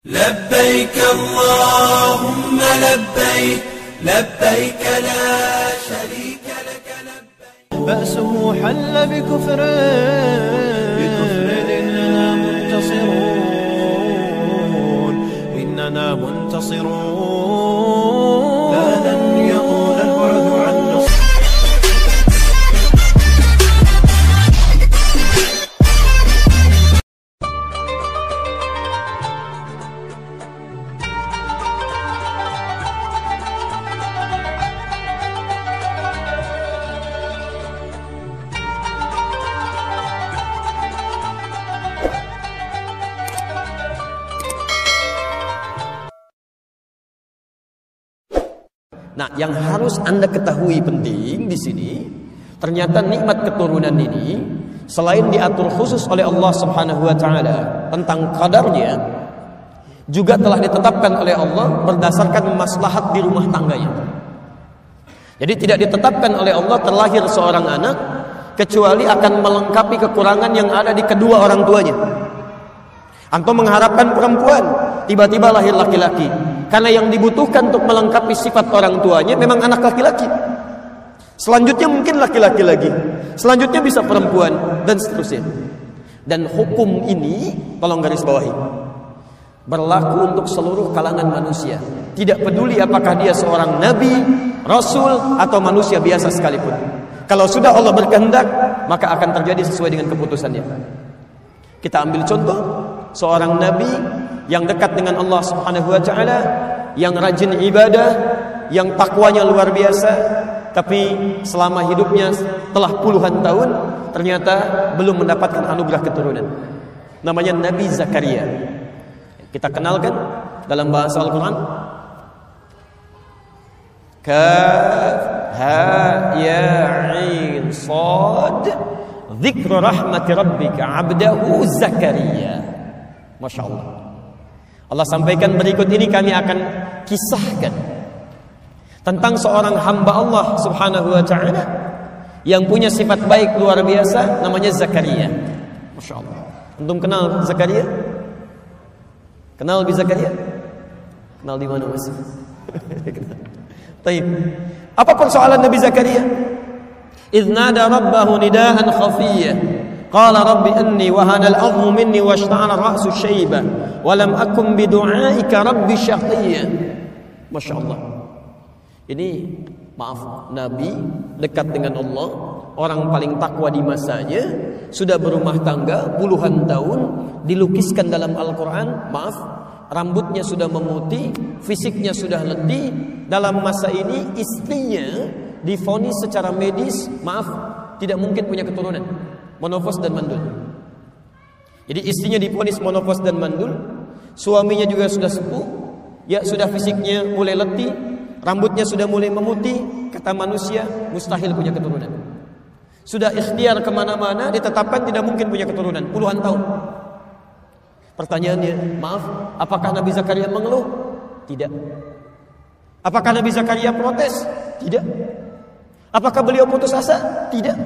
لبيك اللهم لبيك لبيك لا شريك لك لبيك. بأسه حل بكفر إننا منتصرون لا لن يطول البعد عن نصر. Nah, yang harus Anda ketahui penting di sini, ternyata nikmat keturunan ini selain diatur khusus oleh Allah Subhanahu wa taala tentang kadarnya, juga telah ditetapkan oleh Allah berdasarkan maslahat di rumah tangganya. Jadi tidak ditetapkan oleh Allah terlahir seorang anak kecuali akan melengkapi kekurangan yang ada di kedua orang tuanya. Antum mengharapkan perempuan, tiba-tiba lahir laki-laki. Karena yang dibutuhkan untuk melengkapi sifat orang tuanya memang anak laki-laki. Selanjutnya mungkin laki-laki lagi. Selanjutnya bisa perempuan dan seterusnya. Dan hukum ini, tolong garis bawahi, berlaku untuk seluruh kalangan manusia. Tidak peduli apakah dia seorang nabi, rasul, atau manusia biasa sekalipun. Kalau sudah Allah berkehendak, maka akan terjadi sesuai dengan keputusannya. Kita ambil contoh seorang nabi yang dekat dengan Allah Subhanahu wa taala, yang rajin ibadah, yang takwanya luar biasa, tapi selama hidupnya telah puluhan tahun ternyata belum mendapatkan anugerah keturunan. Namanya Nabi Zakaria. Kita kenalkan dalam bahasa Al-Qur'an. Kaf ha ya ain sad dzikru rahmati rabbika 'abdahu Zakaria. Masya Allah. Allah sampaikan berikut ini, kami akan kisahkan tentang seorang hamba Allah Subhanahu wa ta'ala yang punya sifat baik luar biasa, namanya Zakaria. Masya Allah. Antum kenal Zakaria? Kenal Nabi Zakaria? Kenal di mana mas? Taib. Apa persoalan Nabi Zakaria? Idh nada rabbahu nidaan khafiyya qala rabbi inni wahana al-'azmu minni washta'ala ar-ra'su shayba wa lam akun bidu'aika rabbi syaqiyya. Masya Allah. Ini maaf, Nabi dekat dengan Allah, orang paling takwa di masanya, sudah berumah tangga puluhan tahun, dilukiskan dalam Al-Quran, maaf, rambutnya sudah memutih, fisiknya sudah letih. Dalam masa ini istrinya divonis secara medis, maaf, tidak mungkin punya keturunan, monofos dan mandul. Jadi istrinya divonis monofos dan mandul, suaminya juga sudah sepuh, ya sudah fisiknya mulai letih, rambutnya sudah mulai memutih. Kata manusia mustahil punya keturunan. Sudah ikhtiar kemana-mana, ditetapkan tidak mungkin punya keturunan puluhan tahun. Pertanyaannya, maaf, apakah Nabi Zakaria mengeluh? Tidak. Apakah Nabi Zakaria protes? Tidak. Apakah beliau putus asa? Tidak.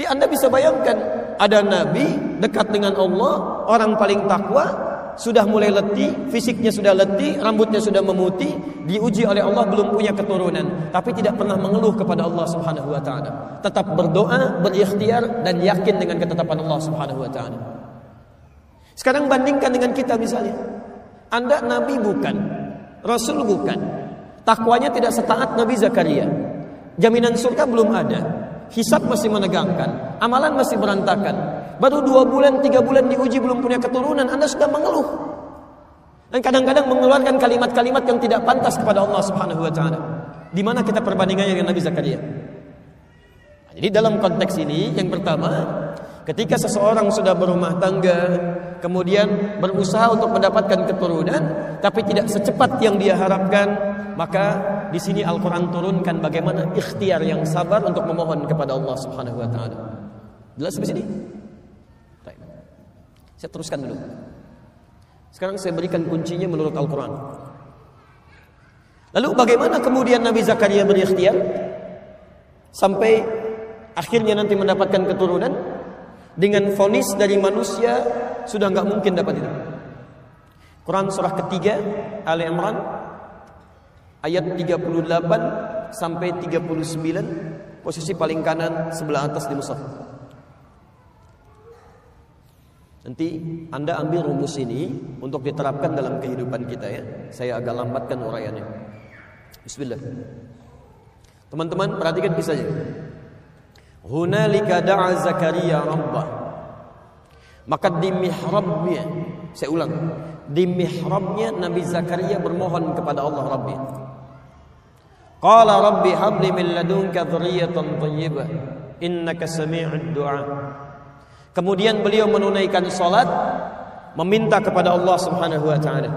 Anda bisa bayangkan, ada Nabi dekat dengan Allah, orang paling takwa, sudah mulai letih, fisiknya sudah letih, rambutnya sudah memutih, diuji oleh Allah belum punya keturunan, tapi tidak pernah mengeluh kepada Allah Subhanahu wa taala. Tetap berdoa, berikhtiar, dan yakin dengan ketetapan Allah Subhanahu wa taala. Sekarang bandingkan dengan kita misalnya. Anda Nabi bukan, Rasul bukan, takwanya tidak setaat Nabi Zakaria, jaminan surga belum ada, hisab masih menegangkan, amalan masih berantakan, baru 2 bulan 3 bulan diuji belum punya keturunan, Anda sudah mengeluh. Dan kadang-kadang mengeluarkan kalimat-kalimat yang tidak pantas kepada Allah Subhanahu wa taala. Di mana kita perbandingannya dengan Nabi Zakaria? Jadi dalam konteks ini, yang pertama, ketika seseorang sudah berumah tangga, kemudian berusaha untuk mendapatkan keturunan, tapi tidak secepat yang dia harapkan, maka di sini Al-Quran turunkan bagaimana ikhtiar yang sabar untuk memohon kepada Allah Subhanahu wa taala. Jelas di sini? Baik. Saya teruskan dulu. Sekarang saya berikan kuncinya menurut Al-Quran. Lalu bagaimana kemudian Nabi Zakaria berikhtiar sampai akhirnya nanti mendapatkan keturunan? Dengan vonis dari manusia sudah nggak mungkin dapat itu. Quran surah ketiga Ali Imran ayat 38 sampai 39, posisi paling kanan sebelah atas di mushaf. Nanti Anda ambil rumus ini untuk diterapkan dalam kehidupan kita ya. Saya agak lambatkan uraiannya. Bismillah. Teman-teman perhatikan kisahnya. Hunalika da'a Zakaria rabbah. Maka di mihrabnya, saya ulang, di mihrabnya Nabi Zakaria bermohon kepada Allah Rabbi. Qala rabbi habli min ladunka dzurriyyatan thayyibah innaka sami'ud du'a. Kemudian beliau menunaikan salat, meminta kepada Allah Subhanahu wa taala.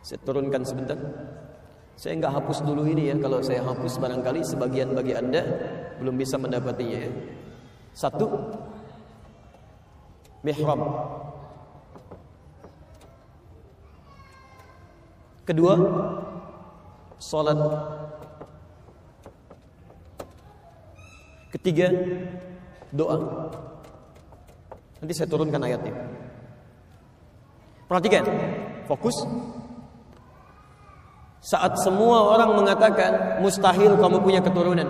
Saya turunkan sebentar. Saya enggak hapus dulu ini ya. Kalau saya hapus barangkali sebagian bagi Anda belum bisa mendapatinya ya. 1, mihrab. 2, salat. 3, doa. Nanti saya turunkan ayatnya. Perhatikan, fokus. Saat semua orang mengatakan mustahil kamu punya keturunan,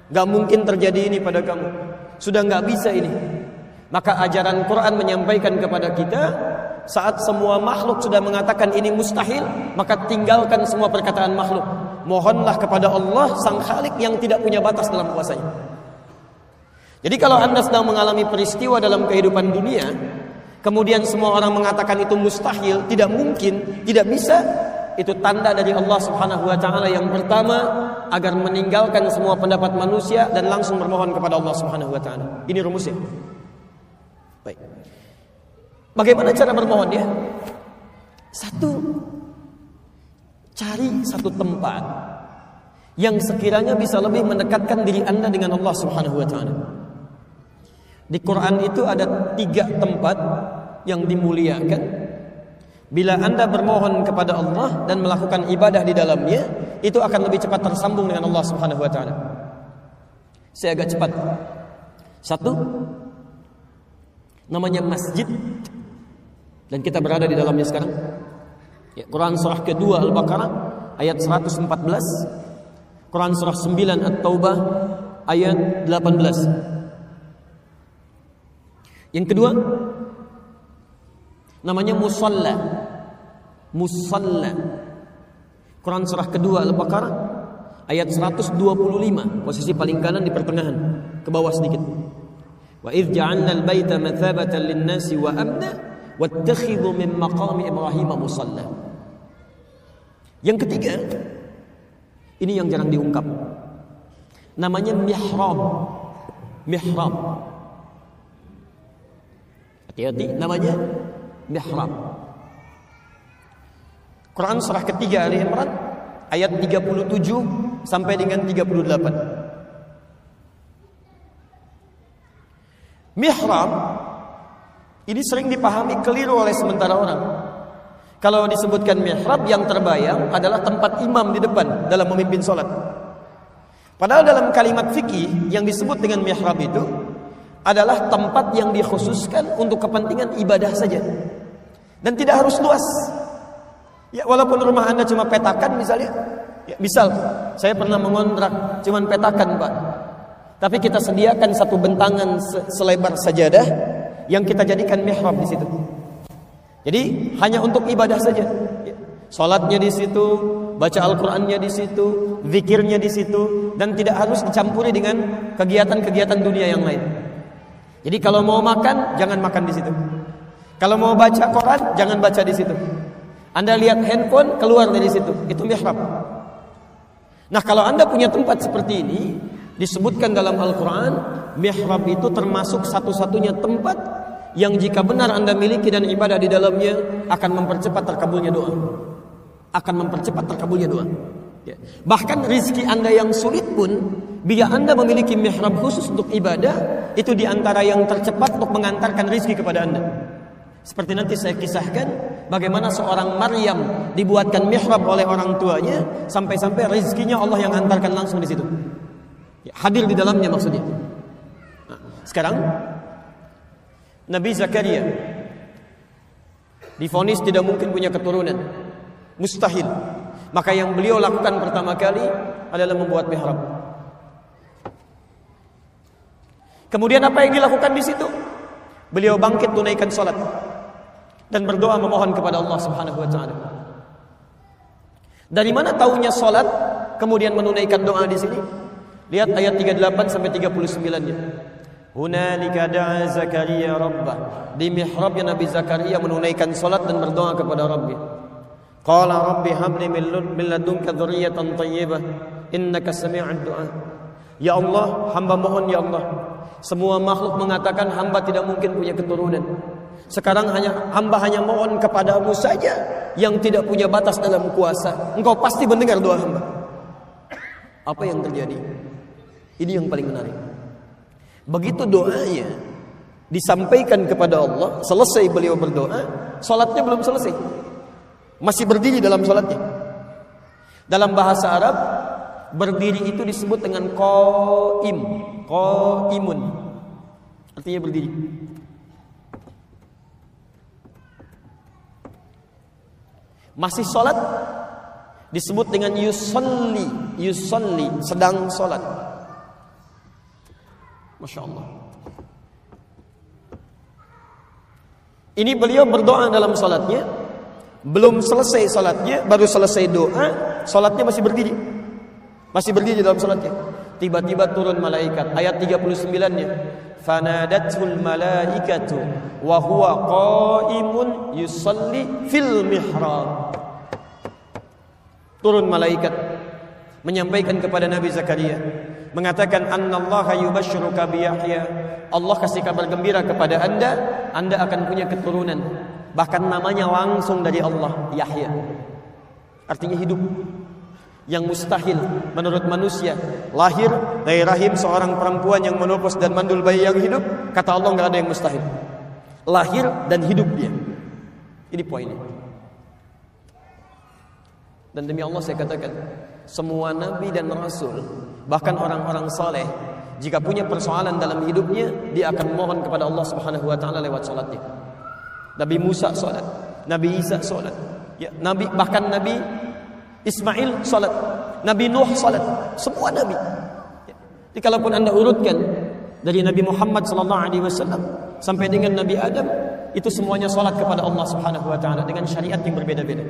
gak mungkin terjadi ini pada kamu, sudah gak bisa ini, maka ajaran Quran menyampaikan kepada kita, saat semua makhluk sudah mengatakan ini mustahil, maka tinggalkan semua perkataan makhluk. Mohonlah kepada Allah Sang Khalik yang tidak punya batas dalam kuasanya. Jadi kalau Anda sedang mengalami peristiwa dalam kehidupan dunia, kemudian semua orang mengatakan itu mustahil, tidak mungkin, tidak bisa, itu tanda dari Allah Subhanahu wa taala yang pertama agar meninggalkan semua pendapat manusia dan langsung bermohon kepada Allah Subhanahu wa taala. Ini rumusnya. Baik. Bagaimana cara bermohon ya? 1, cari satu tempat yang sekiranya bisa lebih mendekatkan diri Anda dengan Allah Subhanahu wa taala. Di Quran itu ada 3 tempat yang dimuliakan. Bila Anda bermohon kepada Allah dan melakukan ibadah di dalamnya, itu akan lebih cepat tersambung dengan Allah Subhanahu wa taala. Saya agak cepat. 1, namanya masjid, dan kita berada di dalamnya sekarang. Ya, Quran surah kedua Al-Baqarah ayat 114, Quran surah 9 At-Taubah ayat 18. Yang kedua namanya musalla. Musalla. Quran surah kedua Al-Baqarah ayat 125, posisi paling kanan di pertengahan, ke bawah sedikit. Wa idz ja'alna al-baita mathabatan lin-nasi wa amna wattakhidhu min maqami Ibrahim musalla. Yang ketiga, ini yang jarang diungkap, namanya mihrab. Mihrab. Hati-hati, namanya mihrab. Quran surah ketiga Ali Imran ayat 37 sampai dengan 38. Mihrab ini sering dipahami keliru oleh sementara orang. Kalau disebutkan mihrab, yang terbayang adalah tempat imam di depan dalam memimpin sholat. Padahal dalam kalimat fikih yang disebut dengan mihrab itu adalah tempat yang dikhususkan untuk kepentingan ibadah saja, dan tidak harus luas. Ya, walaupun rumah Anda cuma petakan misalnya, ya, misal saya pernah mengontrak cuma petakan Pak, tapi kita sediakan satu bentangan selebar sajadah yang kita jadikan mihrab di situ. Jadi hanya untuk ibadah saja. Ya, salatnya di situ, baca Al-Qur'annya di situ, zikirnya di situ, dan tidak harus dicampuri dengan kegiatan-kegiatan dunia yang lain. Jadi kalau mau makan, jangan makan di situ. Kalau mau baca Quran, jangan baca di situ. Anda lihat handphone, keluar dari situ. Itu mihrab. Nah, kalau Anda punya tempat seperti ini, disebutkan dalam Al-Quran, mihrab itu termasuk satu-satunya tempat yang jika benar Anda miliki dan ibadah di dalamnya, akan mempercepat terkabulnya doa. Akan mempercepat terkabulnya doa. Ya. Bahkan rizki Anda yang sulit pun, bila Anda memiliki mihrab khusus untuk ibadah, itu diantara yang tercepat untuk mengantarkan rizki kepada Anda. Seperti nanti saya kisahkan bagaimana seorang Maryam dibuatkan mihrab oleh orang tuanya, sampai-sampai rizkinya Allah yang antarkan langsung di situ. Ya, hadir di dalamnya maksudnya. Nah, sekarang Nabi Zakaria divonis tidak mungkin punya keturunan, mustahil. Maka yang beliau lakukan pertama kali adalah membuat mihrab. Kemudian apa yang dilakukan di situ? Beliau bangkit tunaikan salat dan berdoa memohon kepada Allah Subhanahu wa taala. Dari mana taunya salat kemudian menunaikan doa di sini? Lihat ayat 38 sampai 39-nya. Hunalika da'a Zakaria rabbah. Di mihrabnya Nabi Zakaria menunaikan salat dan berdoa kepada Rabbih. Qala rabbi habli min ladunka dzurriyyatan thayyibah innaka sami'ud du'a. Ya Allah, hamba mohon ya Allah. Semua makhluk mengatakan hamba tidak mungkin punya keturunan. Sekarang hamba hanya mohon kepadamu saja yang tidak punya batas dalam kuasa. Engkau pasti mendengar doa hamba. Apa yang terjadi? Ini yang paling menarik. Begitu doanya disampaikan kepada Allah, selesai beliau berdoa, salatnya belum selesai. Masih berdiri dalam salatnya. Dalam bahasa Arab, berdiri itu disebut dengan qaim, qaimun. Artinya berdiri. Masih salat disebut dengan yusalli, yusalli, sedang salat. Masya Allah. Ini beliau berdoa dalam salatnya, belum selesai salatnya, baru selesai doa, salatnya masih berdiri. Masih berdiri dalam salatnya. Tiba-tiba turun malaikat. Ayat 39-nya. Fanadatul malaikatu wa huwa qaimun yusalli fil mihrab. Turun malaikat menyampaikan kepada Nabi Zakaria, mengatakan annallaha yubashshiruka bi Yahya. Allah kasih kabar gembira kepada Anda akan punya keturunan. Bahkan namanya langsung dari Allah, Yahya. Artinya hidup. Yang mustahil menurut manusia, lahir dari rahim seorang perempuan yang menopos dan mandul bayi yang hidup, kata Allah enggak ada yang mustahil. Lahir dan hidup dia. Ini poinnya. Dan demi Allah saya katakan, semua nabi dan rasul, bahkan orang-orang saleh, jika punya persoalan dalam hidupnya, dia akan mohon kepada Allah Subhanahu wa taala lewat salatnya. Nabi Musa salat, Nabi Isa salat, ya, bahkan Nabi Ismail salat, Nabi Nuh salat, semua nabi. Jadi kalaupun Anda urutkan dari Nabi Muhammad sallallahu alaihi wasallam sampai dengan Nabi Adam, itu semuanya salat kepada Allah Subhanahu wa taala dengan syariat yang berbeda-beda.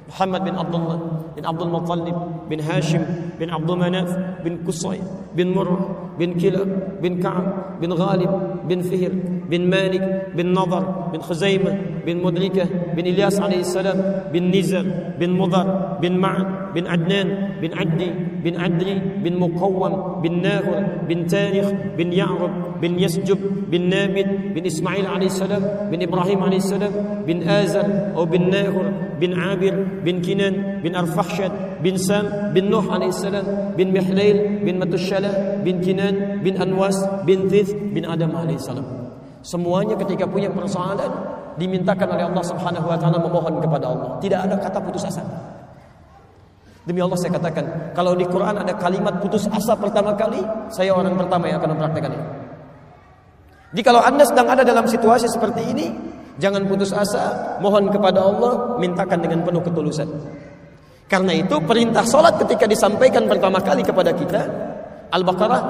Muhammad bin Abdullah bin Abdul Muttalib bin Hashim bin Abdul Manaf bin Qusay bin Murrah bin Kilab bin Ka'ab bin Ghalib bin Fihr bin Malik bin Nadar bin Khuzaimah bin Mudrikah bin Ilyas alaihi salam bin Nizar bin Mudhar bin Ma'ad bin Adnan bin Addi bin Adri bin Muqawwam bin Nahur bin Tarikh bin Ya'rub bin Yasjub bin Nabit bin Ismail alaihi salam bin Ibrahim alaihi salam bin Azar atau bin Nahur bin Abir bin Kinan bin Arfakhshad bin Sam bin Nuh alaihissalam bin Mihlail bin Matushalah bin Kinan bin Anwas bin Thith bin Adam alaihissalam. Semuanya ketika punya persoalan dimintakan oleh Allah Subhanahu wa taala, memohon kepada Allah. Tidak ada kata putus asa. Demi Allah saya katakan, kalau di Quran ada kalimat putus asa pertama kali, saya orang pertama yang akan mempraktekannya. Jadi kalau Anda sedang ada dalam situasi seperti ini, jangan putus asa, mohon kepada Allah, mintakan dengan penuh ketulusan. Karena itu perintah salat ketika disampaikan pertama kali kepada kita, Al-Baqarah,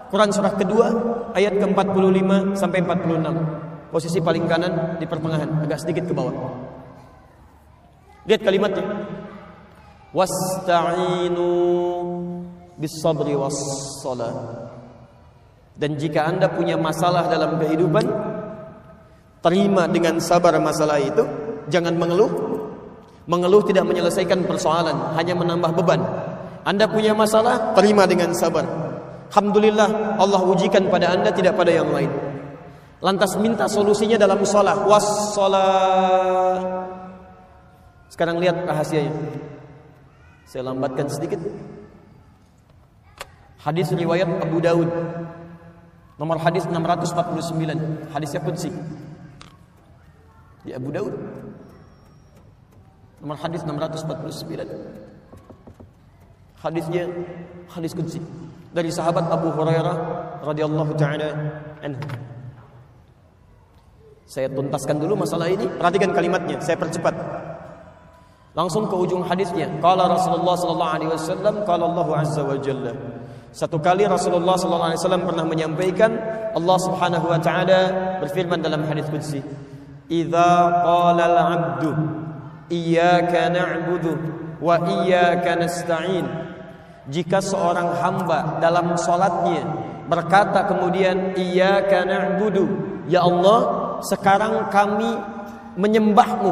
Quran surah kedua, ayat ke-45 sampai 46. Posisi paling kanan di pertengahan, agak sedikit ke bawah. Lihat kalimatnya. Wasta'inu bis-sabri was-shalah. Dan jika Anda punya masalah dalam kehidupan, terima dengan sabar masalah itu, jangan mengeluh. Mengeluh tidak menyelesaikan persoalan, hanya menambah beban. Anda punya masalah, terima dengan sabar. Alhamdulillah, Allah ujikan pada Anda, tidak pada yang lain. Lantas minta solusinya dalam shalah, was-shalah. Sekarang lihat rahasianya. Saya lambatkan sedikit. Hadis riwayat Abu Daud, nomor hadis 649, hadisnya qudsi. Di Abu Daud, nomor hadis 649. Hadisnya hadis qudsi dari sahabat Abu Hurairah radhiyallahu taala anhu. Saya tuntaskan dulu masalah ini. Perhatikan kalimatnya, saya percepat. Langsung ke ujung hadisnya. Qala Rasulullah sallallahu alaihi wasallam, qala Allah azza wa jalla. Satu kali Rasulullah sallallahu alaihi wasallam pernah menyampaikan, Allah Subhanahu wa taala berfirman dalam hadis qudsi, "Idza qala al-'abdu iyyaka na'budu wa iyyaka nasta'in." Jika seorang hamba dalam salatnya berkata kemudian iyyaka na'budu, ya Allah, sekarang kami menyembahmu,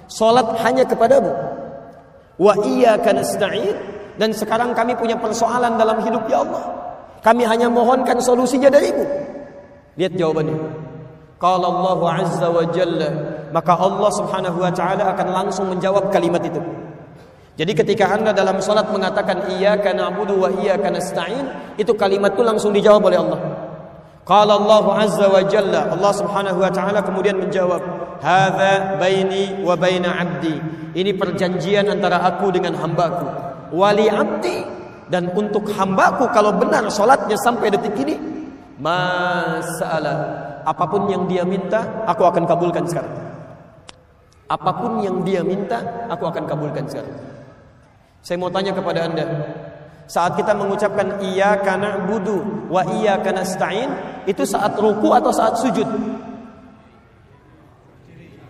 salat hanya kepadamu, wa iyyaka nasta'in, dan sekarang kami punya persoalan dalam hidup ya Allah, kami hanya mohonkan solusinya darimu. Lihat jawabannya. Qala Allah azza wa jalla, maka Allah Subhanahu wa taala akan langsung menjawab kalimat itu. Jadi ketika Anda dalam salat mengatakan iyyaka na'budu wa iyyaka nasta'in, itu kalimat itu langsung dijawab oleh Allah. Qala Allah azza wa jalla, Allah Subhanahu wa taala kemudian menjawab, hadza baini wa baina 'abdi. Ini perjanjian antara aku dengan hambaku. Wali 'abdi, dan untuk hambaku kalau benar salatnya sampai detik ini, mas'ala, apapun yang dia minta aku akan kabulkan sekarang. Apapun yang dia minta aku akan kabulkan sekarang. Saya mau tanya kepada Anda, saat kita mengucapkan iyyaka na'budu wa iyyaka nasta'in, itu saat ruku atau saat sujud?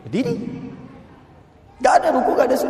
Berdiri. Gak ada ruku, gak ada sujud.